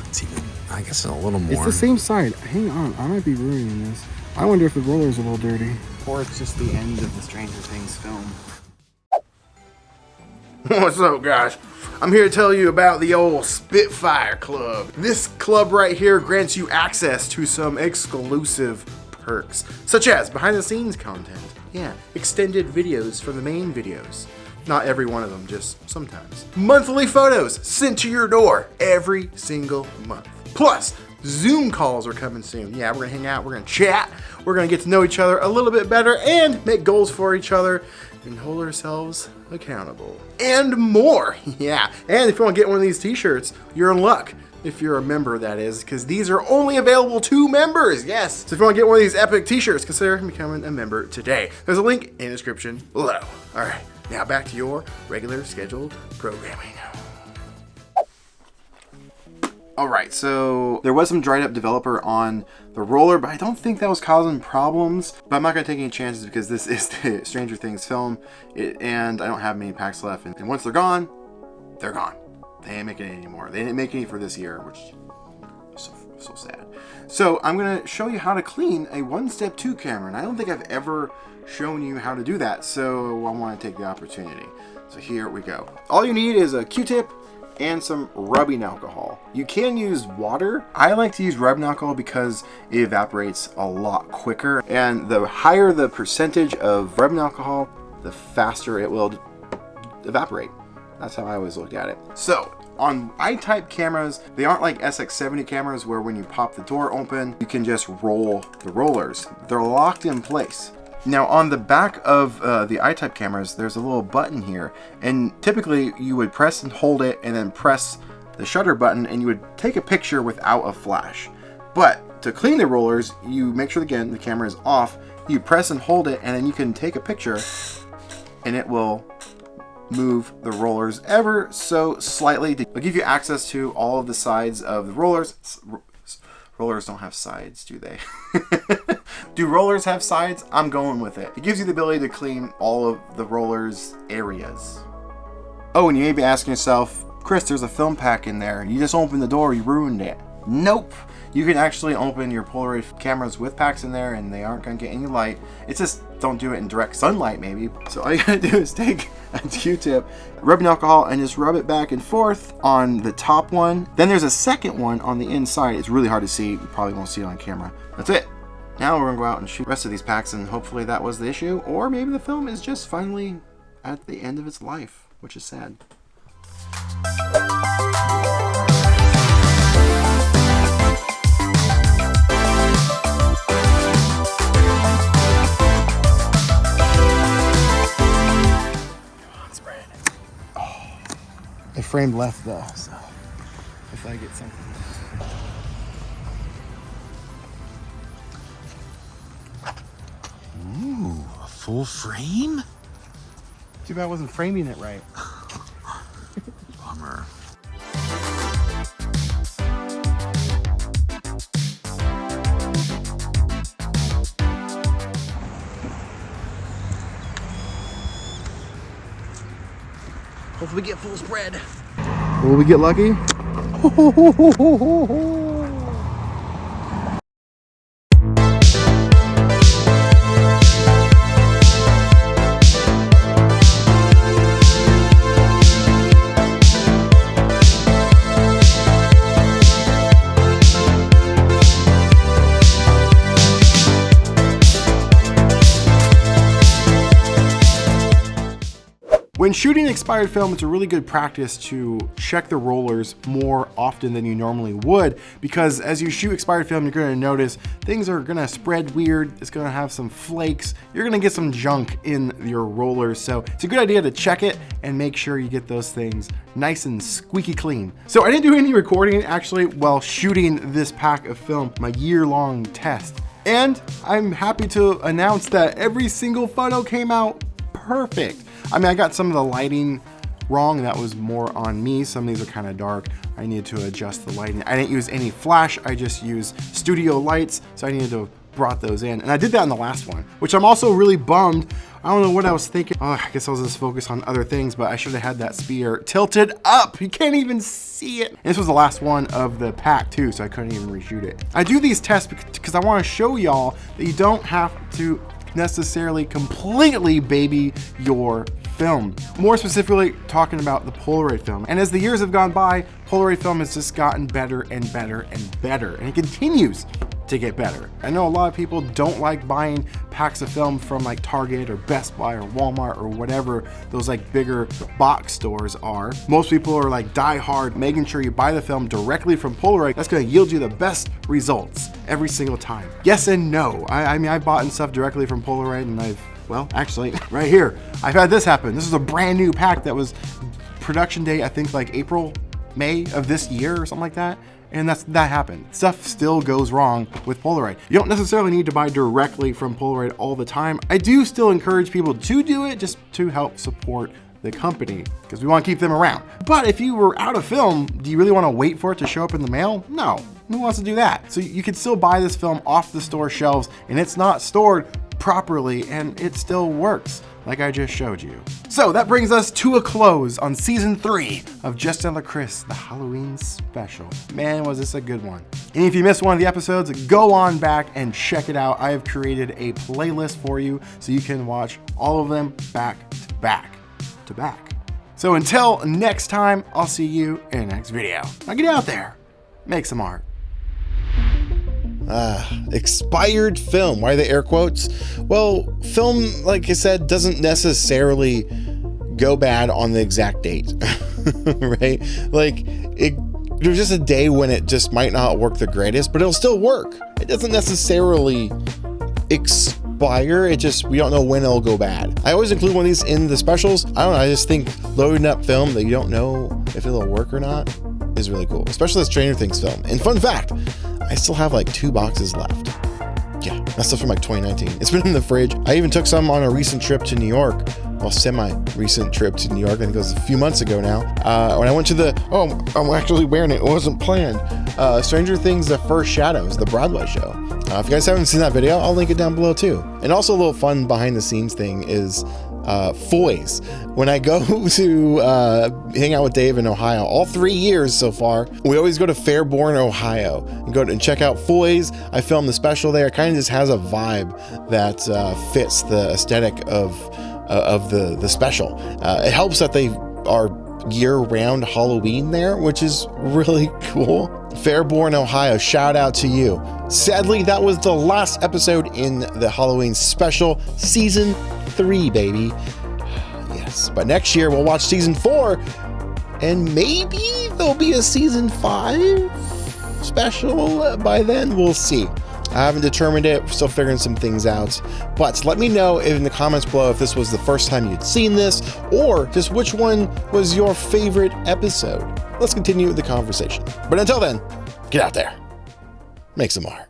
It's even, I guess, a little more. It's the same side. Hang on, I might be ruining this. I wonder if the roller's a little dirty. Or it's just the end of the Stranger Things film. What's up, guys? I'm here to tell you about the old Spitfire Club. This club right here grants you access to some exclusive perks, such as behind the scenes content. Yeah, extended videos from the main videos. Not every one of them, just sometimes. Monthly photos sent to your door every single month. Plus, Zoom calls are coming soon. Yeah, we're gonna hang out, we're gonna chat, we're gonna get to know each other a little bit better and make goals for each other and hold ourselves accountable. And more, yeah. And if you wanna get one of these t-shirts, you're in luck. If you're a member, that is, because these are only available to members, yes. So if you want to get one of these epic t-shirts, consider becoming a member today. There's a link in the description below. All right, now back to your regular scheduled programming. All right, so there was some dried up developer on the roller, but I don't think that was causing problems. But I'm not gonna take any chances because this is the Stranger Things film, and I don't have many packs left. And once they're gone, they're gone. They ain't making any anymore. They didn't make any for this year, which is so sad. So I'm gonna show you how to clean a 1-step 2 camera, and I don't think I've ever shown you how to do that, so I wanna take the opportunity. So here we go. All you need is a Q-tip and some rubbing alcohol. You can use water. I like to use rubbing alcohol because it evaporates a lot quicker, and the higher the percentage of rubbing alcohol, the faster it will evaporate. That's how I always looked at it. So on I-type cameras, they aren't like SX70 cameras where when you pop the door open, you can just roll the rollers. They're locked in place. Now on the back of the I-type cameras, there's a little button here, and typically you would press and hold it and then press the shutter button and you would take a picture without a flash. But to clean the rollers, you make sure again the camera is off, you press and hold it, and then you can take a picture and it will move the rollers ever so slightly. It'll give you access to all of the sides of the rollers. Rollers don't have sides, do they? Do rollers have sides? I'm going with it. It gives you the ability to clean all of the rollers areas. Oh, and you may be asking yourself, Chris, there's a film pack in there. You just opened the door, you ruined it. Nope. You can actually open your Polaroid cameras with packs in there and they aren't going to get any light. It's just don't do it in direct sunlight maybe. So all you got to do is take a Q-tip, rubbing alcohol, and just rub it back and forth on the top one. Then there's a second one on the inside. It's really hard to see. You probably won't see it on camera. That's it. Now we're going to go out and shoot the rest of these packs, and hopefully that was the issue. Or maybe the film is just finally at the end of its life, which is sad. The frame left though, so if I get something. Ooh, a full frame? Too bad I wasn't framing it right. Bummer. Hopefully we get full spread. Will we get lucky? When shooting expired film, it's a really good practice to check the rollers more often than you normally would, because as you shoot expired film, you're going to notice things are going to spread weird. It's going to have some flakes. You're going to get some junk in your rollers. So it's a good idea to check it and make sure you get those things nice and squeaky clean. So I didn't do any recording actually while shooting this pack of film, my year-long test. And I'm happy to announce that every single photo came out perfect. I mean, I got some of the lighting wrong. That was more on me. Some of these are kind of dark. I needed to adjust the lighting. I didn't use any flash. I just used studio lights. So I needed to have brought those in. And I did that in the last one, which I'm also really bummed. I don't know what I was thinking. Oh, I guess I was just focused on other things, but I should have had that spear tilted up. You can't even see it. And this was the last one of the pack too, so I couldn't even reshoot it. I do these tests because I want to show y'all that you don't have to necessarily completely baby your film. More specifically, talking about the Polaroid film. And as the years have gone by, Polaroid film has just gotten better and better and better, and it continues to get better. I know a lot of people don't like buying packs of film from like Target or Best Buy or Walmart or whatever those like bigger box stores are. Most people are like die hard making sure you buy the film directly from Polaroid. That's going to yield you the best results every single time. Yes and no. I mean, I've bought stuff directly from Polaroid, and well, actually, right here, I've had this happen. This is a brand new pack that was production date, I think like April, May of this year or something like that. And that happened. Stuff still goes wrong with Polaroid. You don't necessarily need to buy directly from Polaroid all the time. I do still encourage people to do it just to help support the company, because we want to keep them around. But if you were out of film, do you really want to wait for it to show up in the mail? No, who wants to do that? So you can still buy this film off the store shelves, and it's not stored properly, and it still works like I just showed you. So that brings us to a close on season 3 of Just Another Chris, the Halloween special. Man, was this a good one. And if you missed one of the episodes, go on back and check it out. I have created a playlist for you so you can watch all of them back to back to back. So until next time, I'll see you in the next video. Now get out there, make some art. Expired film. Why the air quotes? Well, film, like I said, doesn't necessarily go bad on the exact date, right? Like, there's just a day when it just might not work the greatest, but it'll still work. It doesn't necessarily expire. We don't know when it'll go bad. I always include one of these in the specials. I don't know. I just think loading up film that you don't know if it'll work or not is really cool, especially the Stranger Things film. And fun fact, I still have like 2 boxes left. Yeah, that's stuff from like 2019. It's been in the fridge. I even took some on a recent trip to New York. Well, semi-recent trip to New York. I think it was a few months ago now. When I went to the, I'm actually wearing it. It wasn't planned. Stranger Things, The First Shadows, the Broadway show. If you guys haven't seen that video, I'll link it down below too. And also a little fun behind the scenes thing is Foy's. When I go to hang out with Dave in Ohio, all 3 years so far, we always go to Fairborn, Ohio, and go and check out Foy's. I filmed the special there. It kind of just has a vibe that fits the aesthetic of the special. It helps that they are year-round Halloween there, which is really cool. Fairborn, Ohio, shout out to you. Sadly, that was the last episode in the Halloween special, season 3, baby. Yes, but next year we'll watch season 4, and maybe there'll be a season 5 special by then. We'll see. I haven't determined it. We're still figuring some things out. But let me know in the comments below if this was the first time you'd seen this, or just which one was your favorite episode. Let's continue the conversation. But until then, get out there, make some art.